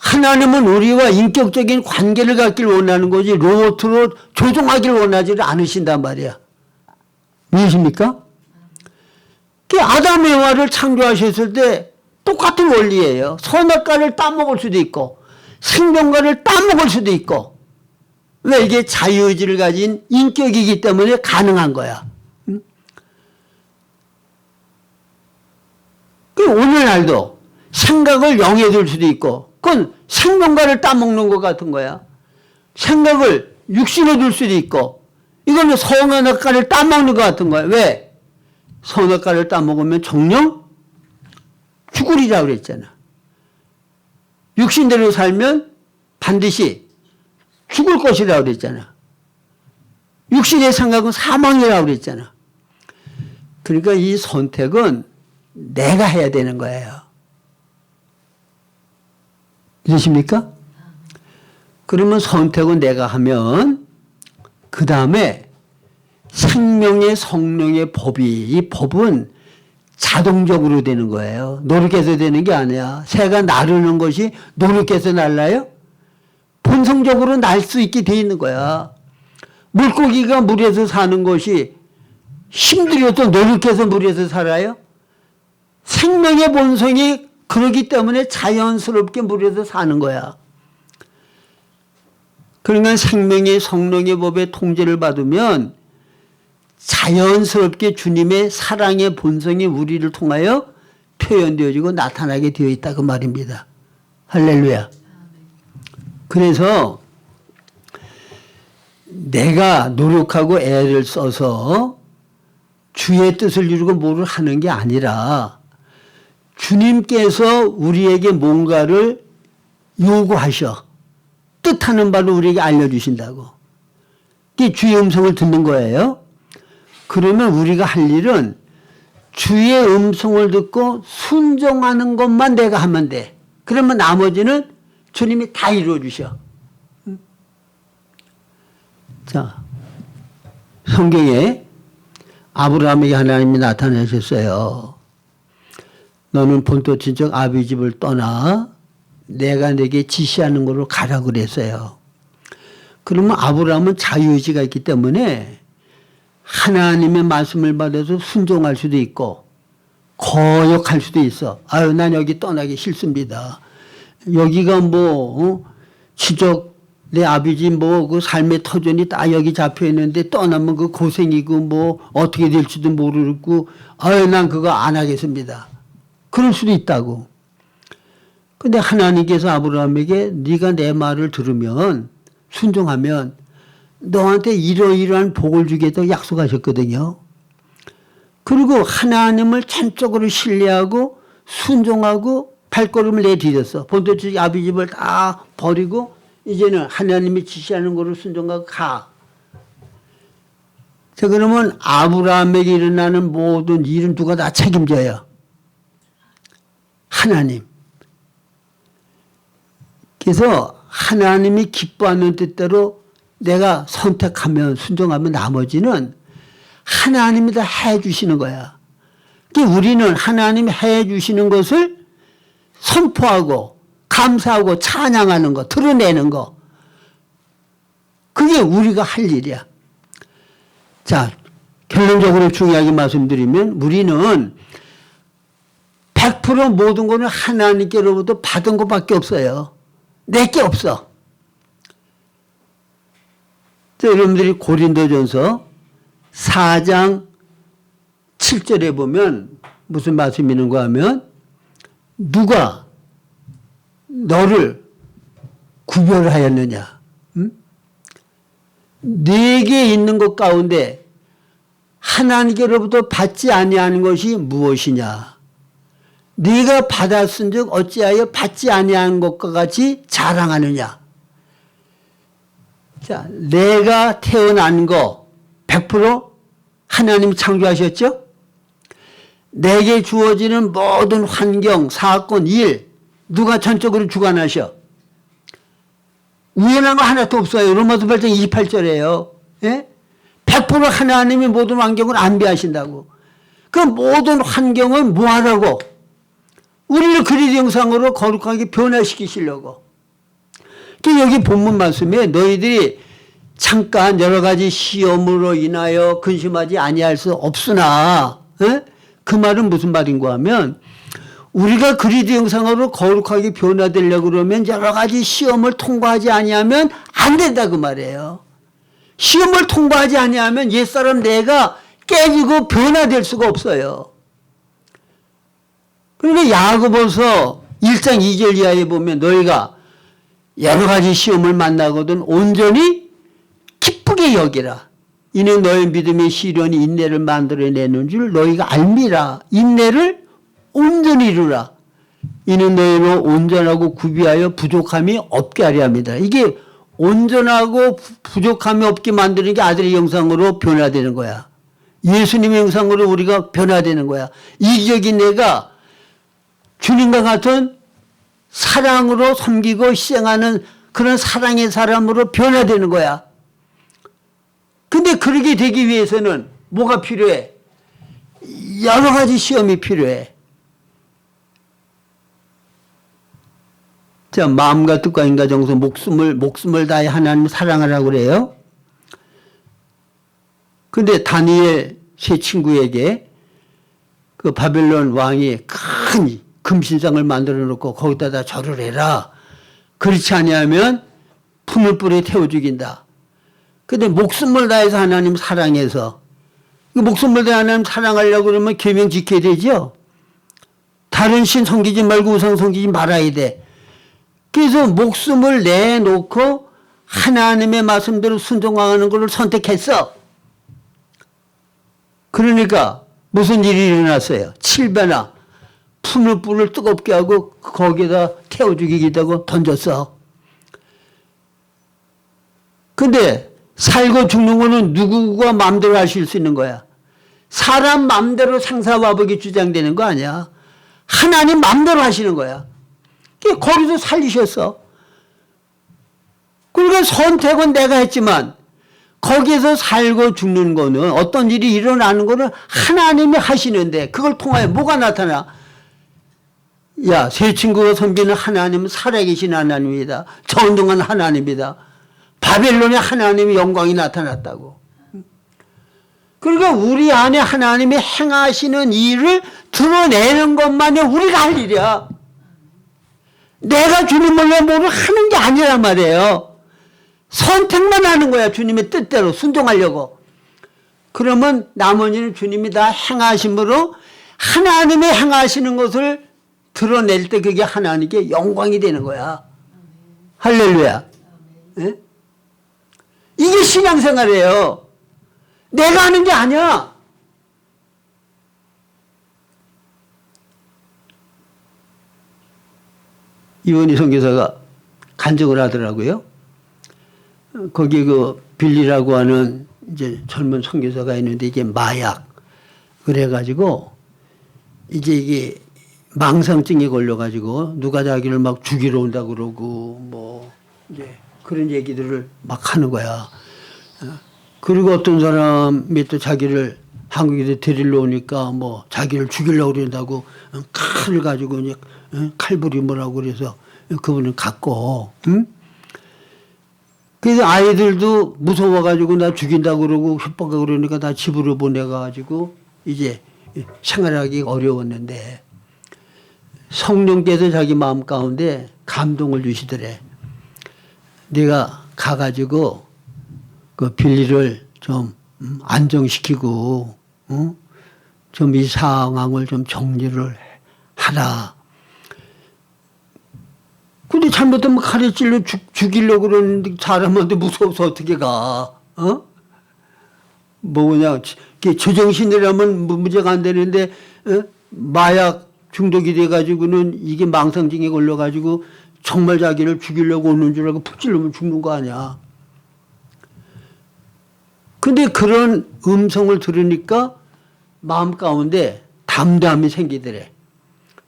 하나님은 우리와 인격적인 관계를 갖길 원하는 거지 로봇으로 조종하길 원하지 않으신단 말이야. 이해십니까? 아담 에와를 창조하셨을 때 똑같은 원리예요. 선악과를 따먹을 수도 있고 생명과를 따먹을 수도 있고. 왜? 이게 자유의지를 가진 인격이기 때문에 가능한 거야. 응? 오늘날도 생각을 영에 둘 수도 있고 그건 생명과를 따먹는 것 같은 거야. 생각을 육신에 둘 수도 있고 이거는 선악과를 따먹는 것 같은 거야. 왜? 선악과를 따먹으면 정령 죽으리라고 그랬잖아. 육신대로 살면 반드시 죽을 것이라고 그랬잖아. 육신의 생각은 사망이라고 그랬잖아. 그러니까 이 선택은 내가 해야 되는 거예요. 이해십니까? 그러면 선택은 내가 하면 그 다음에 생명의 성령의 법이 이 법은 자동적으로 되는 거예요. 노력해서 되는 게 아니야. 새가 나르는 것이 노력해서 날라요? 본성적으로 날 수 있게 돼 있는 거야. 물고기가 물에서 사는 것이 힘들어도 노력해서 물에서 살아요? 생명의 본성이 그러기 때문에 자연스럽게 물에서 사는 거야. 그러니까 생명의 성령의 법의 통제를 받으면 자연스럽게 주님의 사랑의 본성이 우리를 통하여 표현되어지고 나타나게 되어 있다 그 말입니다. 할렐루야. 그래서 내가 노력하고 애를 써서 주의 뜻을 이루고 뭐를 하는 게 아니라 주님께서 우리에게 뭔가를 요구하셔. 뜻하는 바를 우리에게 알려주신다고. 이게 주의 음성을 듣는 거예요. 그러면 우리가 할 일은 주의 음성을 듣고 순종하는 것만 내가 하면 돼. 그러면 나머지는 주님이 다 이루어 주셔. 자, 성경에 아브라함에게 하나님이 나타나셨어요. 너는 본토 친척 아비 집을 떠나 내가 내게 지시하는 곳으로 가라 그랬어요. 그러면 아브라함은 자유의지가 있기 때문에 하나님의 말씀을 받아서 순종할 수도 있고 거역할 수도 있어. 아유, 난 여기 떠나기 싫습니다. 여기가 친척 내 아버지 그 삶의 터전이 다 여기 잡혀 있는데 떠나면 그 고생이고 어떻게 될지도 모르고 아유, 난 그거 안 하겠습니다. 그럴 수도 있다고. 근데 하나님께서 아브라함에게 네가 내 말을 들으면 순종하면 너한테 이러이러한 복을 주겠다고 약속하셨거든요. 그리고 하나님을 전적으로 신뢰하고 순종하고 발걸음을 내디뎠어. 본토 친척 아비 집을 다 버리고 이제는 하나님이 지시하는 거로 순종하고 가. 자, 그러면 아브라함에게 일어나는 모든 일은 누가 다 책임져요? 하나님. 그래서 하나님이 기뻐하는 뜻대로 내가 선택하면 순종하면 나머지는 하나님이 다 해주시는 거야. 그러니까 우리는 하나님이 해주시는 것을 선포하고 감사하고 찬양하는 거, 드러내는 거. 그게 우리가 할 일이야. 자, 결론적으로 중요하게 말씀드리면 우리는 100% 모든 거는 하나님께로부터 받은 것밖에 없어요. 내게 없어. 자, 여러분들이 고린도전서 4장 7절에 보면 무슨 말씀이 있는가 하면 누가 너를 구별하였느냐? 응? 네게 있는 것 가운데 하나님께로부터 받지 아니하는 것이 무엇이냐? 네가 받았은즉 어찌하여 받지 아니하는 것과 같이 자랑하느냐? 자, 내가 태어난 거 100% 하나님이 창조하셨죠? 내게 주어지는 모든 환경, 사건, 일 누가 전적으로 주관하셔? 우연한 거 하나도 없어요. 로마서 8장 28절이에요. 예? 100% 하나님이 모든 환경을 안배하신다고. 그 모든 환경은 뭐하라고? 우리를 그리스도 형상으로 거룩하게 변화시키시려고. 여기 본문 말씀에 너희들이 잠깐 여러 가지 시험으로 인하여 근심하지 아니할 수 없으나, 에? 그 말은 무슨 말인가 하면 우리가 그리스도 형상으로 거룩하게 변화되려고 그러면 여러 가지 시험을 통과하지 아니하면 안 된다 그 말이에요. 시험을 통과하지 아니하면 옛사람 내가 깨지고 변화될 수가 없어요. 그러니까 야고보서 1장 2절 이하에 보면 너희가 여러 가지 시험을 만나거든 온전히 기쁘게 여기라. 이는 너희 믿음의 시련이 인내를 만들어내는 줄 너희가 알미라. 인내를 온전히 이루라. 이는 너희로 온전하고 구비하여 부족함이 없게 하려 합니다. 이게 온전하고 부족함이 없게 만드는 게 아들의 형상으로 변화되는 거야. 예수님의 형상으로 우리가 변화되는 거야. 이기적인 내가 주님과 같은 사랑으로 섬기고 희생하는 그런 사랑의 사람으로 변화되는 거야. 근데 그렇게 되기 위해서는 뭐가 필요해? 여러 가지 시험이 필요해. 자, 마음과 뜻과 인과 정서 목숨을 다해 하나님을 사랑하라고 그래요. 근데 다니엘 세 친구에게 그 바벨론 왕이 큰 금신상을 만들어 놓고 거기다 다 절을 해라. 그렇지 아니하면 풀물불에 태워 죽인다. 근데 목숨을 다해서 하나님 사랑해서 목숨을 다해 하나님 사랑하려고 그러면 계명 지켜야 되죠. 다른 신 섬기지 말고 우상 섬기지 말아야 돼. 그래서 목숨을 내놓고 하나님의 말씀대로 순종하는 것을 선택했어. 그러니까 무슨 일이 일어났어요? 7배나 풀물불을 뜨겁게 하고 거기에다 태워 죽이기다고 던졌어. 근데 살고 죽는 거는 누구가 마음대로 하실 수 있는 거야? 사람 마음대로 생사화복이 주장되는 거 아니야. 하나님 마음대로 하시는 거야. 거기서 살리셨어. 그러니까 선택은 내가 했지만 거기에서 살고 죽는 거는 어떤 일이 일어나는 거는 하나님이 하시는데 그걸 통하여 뭐가 나타나? 야, 새 친구가 섬기는 하나님은 살아계신 하나님이다. 전능한 하나님이다. 바벨론의 하나님의 영광이 나타났다고. 그러니까 우리 안에 하나님이 행하시는 일을 드러내는 것만이 우리가 할 일이야. 내가 주님을 위해 뭐를 하는 게 아니란 말이에요. 선택만 하는 거야. 주님의 뜻대로 순종하려고. 그러면 나머지는 주님이 다 행하심으로 하나님이 행하시는 것을 드러낼 때 그게 하나님께 영광이 되는 거야. 할렐루야. 네? 이게 신앙생활이에요. 내가 하는 게 아니야. 이원희 선교사가 간증을 하더라고요. 거기 그 빌리라고 하는 이제 젊은 선교사가 있는데 이게 마약 그래가지고 이제 이게 망상증에 걸려가지고 누가 자기를 막 죽이러 온다 그러고 뭐 이제 그런 얘기들을 막 하는 거야. 그리고 어떤 사람이 또 자기를 한국에 데리러 오니까 뭐 자기를 죽이려고 그런다고 칼을 가지고 이제 칼부리 뭐라고 그래서 그분을 갖고, 응? 그래서 아이들도 무서워가지고 나 죽인다고 그러고 협박하고 그러니까 다 집으로 보내가지고 이제 생활하기 어려웠는데 성령께서 자기 마음 가운데 감동을 주시더래. 내가 가가지고 그 빌리를 좀 안정시키고, 좀 이 상황을 좀 정리를 하라. 근데 잘못하면 칼에 찔러 죽이려고 그러는데 사람한테 무서워서 어떻게 가? 뭐 그냥 제정신이라면 문제가 안 되는데 마약 중독이 돼가지고는 이게 망상증에 걸려가지고 정말 자기를 죽이려고 오는 줄 알고 푹 찔르면 죽는 거 아니야. 근데 그런 음성을 들으니까 마음 가운데 담담이 생기더래.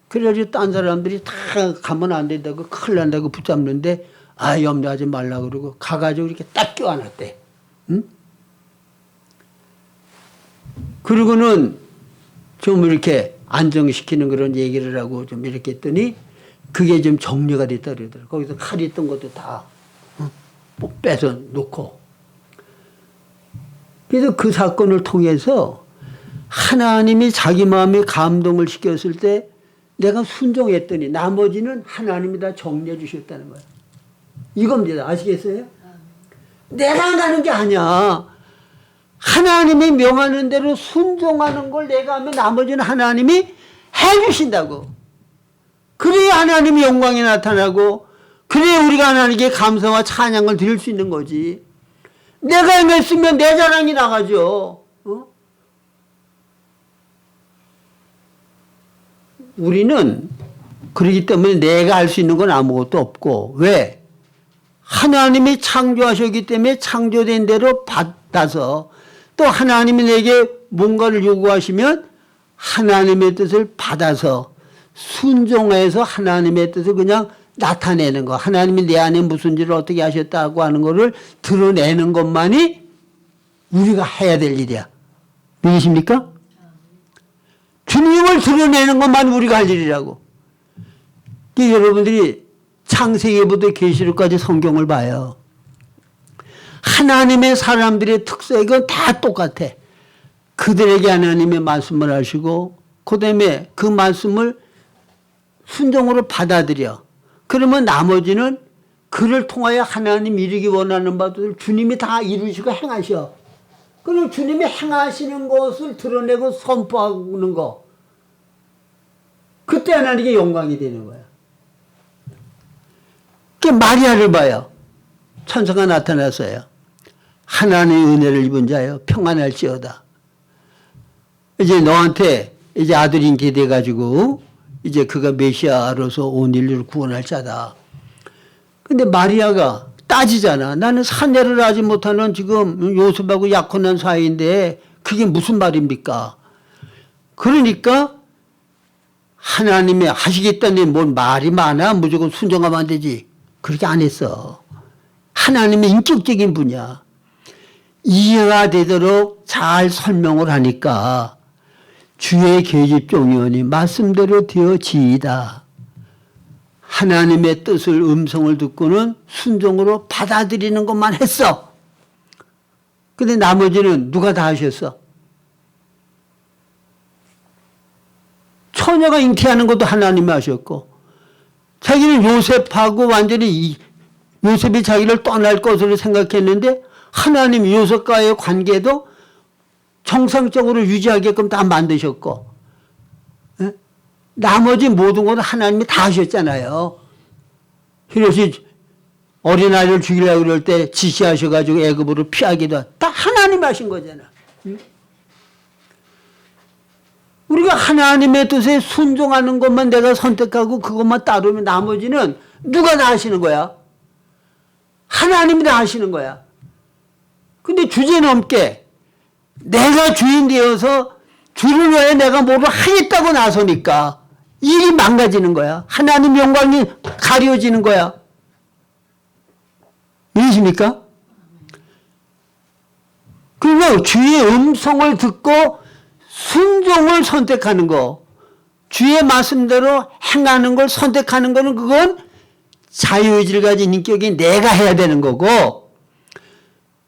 그래가지고 딴 사람들이 다 가면 안 된다고 큰일 난다고 붙잡는데 아 염려하지 말라 그러고 가가지고 이렇게 딱 껴안았대. 응? 그리고는 좀 이렇게 안정시키는 그런 얘기를 하고 좀 이렇게 했더니 그게 좀 정리가 됐다 그러더라고요. 거기서 칼이 있던 것도 다 빼서 놓고. 그래서 그 사건을 통해서 하나님이 자기 마음에 감동을 시켰을 때 내가 순종했더니 나머지는 하나님이 다 정리해 주셨다는 거예요. 이겁니다. 아시겠어요? 내가 가는 게 아니야. 하나님이 명하는 대로 순종하는 걸 내가 하면 나머지는 하나님이 해 주신다고. 그래야 하나님의 영광이 나타나고 그래야 우리가 하나님께 감사와 찬양을 드릴 수 있는 거지. 내가 행했으면 내 자랑이 나가죠. 우리는 그렇기 때문에 내가 할 수 있는 건 아무것도 없고 왜? 하나님이 창조하셨기 때문에 창조된 대로 받아서 또 하나님이 내게 뭔가를 요구하시면 하나님의 뜻을 받아서 순종해서 하나님의 뜻을 그냥 나타내는 거. 하나님이 내 안에 무슨 일을 어떻게 하셨다고 하는 거를 드러내는 것만이 우리가 해야 될 일이야. 믿으십니까? 주님을 드러내는 것만 우리가 할 일이라고. 여러분들이 창세기부터 계시록까지 성경을 봐요. 하나님의 사람들의 특성 이건 다 똑같아. 그들에게 하나님의 말씀을 하시고 그 다음에 그 말씀을 순종으로 받아들여. 그러면 나머지는 그를 통하여 하나님 이루기 원하는 바들 주님이 다 이루시고 행하셔. 그리고 주님이 행하시는 것을 드러내고 선포하는 거. 그때 하나님께 영광이 되는 거야. 그 마리아를 봐요. 천사가 나타났어요. 하나님의 은혜를 입은 자여 평안할지어다. 이제 너한테 이제 아들이 인기돼가지고 이제 그가 메시아로서 온 인류를 구원할 자다. 근데 마리아가 따지잖아. 나는 산례를 하지 못하는 지금 요셉하고 약혼한 사이인데 그게 무슨 말입니까? 그러니까 하나님이 하시겠다니 뭔 말이 많아. 무조건 순종하면 안 되지. 그렇게 안 했어. 하나님의 인격적인 분야. 이해가 되도록 잘 설명을 하니까 주의 계집종이오니 말씀대로 되어지이다. 하나님의 뜻을 음성을 듣고는 순종으로 받아들이는 것만 했어. 근데 나머지는 누가 다 하셨어? 처녀가 잉태하는 것도 하나님이 하셨고, 자기는 요셉하고 완전히 요셉이 자기를 떠날 것으로 생각했는데 하나님 요셉과의 관계도 정상적으로 유지하게끔 다 만드셨고, 예? 나머지 모든 건 하나님이 다 하셨잖아요. 히롯이 어린아이를 죽이려고 그럴 때 지시하셔가지고 애굽으로 피하기도 다 하나님이 하신 거잖아. 응? 우리가 하나님의 뜻에 순종하는 것만 내가 선택하고 그것만 따르면 나머지는 누가 다 하시는 거야? 하나님이 다 하시는 거야. 근데 주제넘게 내가 주인 되어서 주를 위해 내가 뭐를 하겠다고 나서니까 일이 망가지는 거야. 하나님 영광이 가려지는 거야. 이해십니까? 그리고 주의 음성을 듣고 순종을 선택하는 거, 주의 말씀대로 행하는 걸 선택하는 거는 그건 자유의지를 가진 인격이 내가 해야 되는 거고,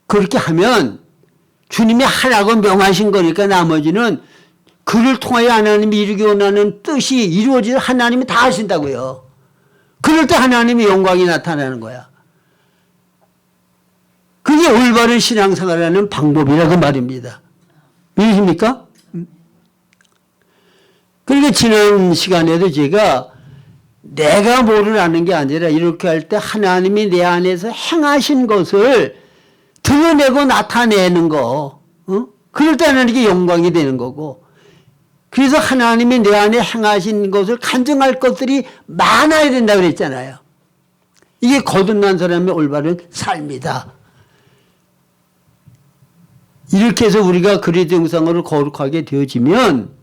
그렇게 하면 주님이 하라고 명하신 거니까 나머지는 그를 통하여 하나님이 이루기 원하는 뜻이 이루어질 하나님이 다 하신다고요. 그럴 때 하나님의 영광이 나타나는 거야. 그게 올바른 신앙생활하는 방법이라고 말입니다. 이해십니까? 그러니까 지난 시간에도 제가 내가 뭐를 아는 게 아니라 이렇게 할 때 하나님이 내 안에서 행하신 것을 드러내고 나타내는 거, 그럴 때 하나님께 영광이 되는 거고, 그래서 하나님이 내 안에 행하신 것을 간증할 것들이 많아야 된다고 그랬잖아요. 이게 거듭난 사람의 올바른 삶이다. 이렇게 해서 우리가 그리스도 형상으로 거룩하게 되어지면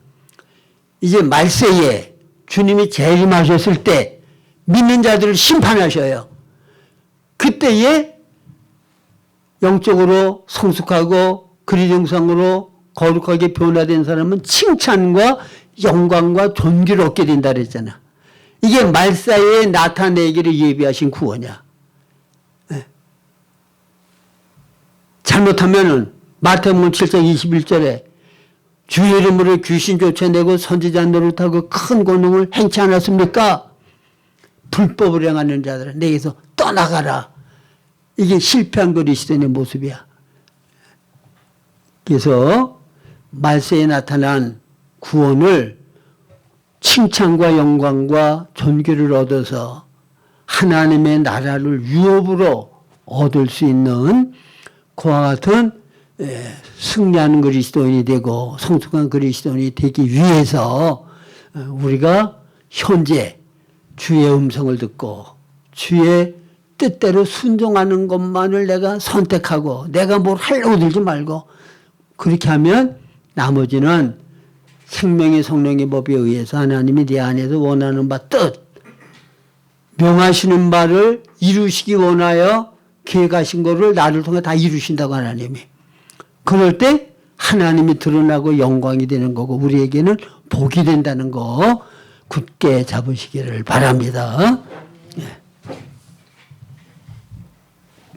이제 말세에 주님이 재림하셨을 때 믿는 자들을 심판하셔요. 그때에 영적으로 성숙하고 그리스도 형상으로 거룩하게 변화된 사람은 칭찬과 영광과 존귀를 얻게 된다 그랬잖아. 이게 말사에 나타내기를 예비하신 구원이야. 네. 잘못하면은 마태복음 7장 21절에 주의 이름으로 귀신 쫓아내고 선지자 노릇하고 큰 권능을 행치 않았습니까? 불법을 행하는 자들은 내게서 떠나가라. 이게 실패한 그리스도인의 모습이야. 그래서 말세에 나타난 구원을 칭찬과 영광과 존귀를 얻어서 하나님의 나라를 유업으로 얻을 수 있는 그와 같은 승리하는 그리스도인이 되고 성숙한 그리스도인이 되기 위해서 우리가 현재 주의 음성을 듣고 주의 뜻대로 순종하는 것만을 내가 선택하고 내가 뭘 하려고 들지 말고 그렇게 하면 나머지는 생명의 성령의 법에 의해서 하나님이 내 안에서 원하는 바 뜻, 명하시는 바를 이루시기 원하여 계획하신 것을 나를 통해 다 이루신다고 하나님이. 그럴 때 하나님이 드러나고 영광이 되는 거고 우리에게는 복이 된다는 거 굳게 잡으시기를 바랍니다.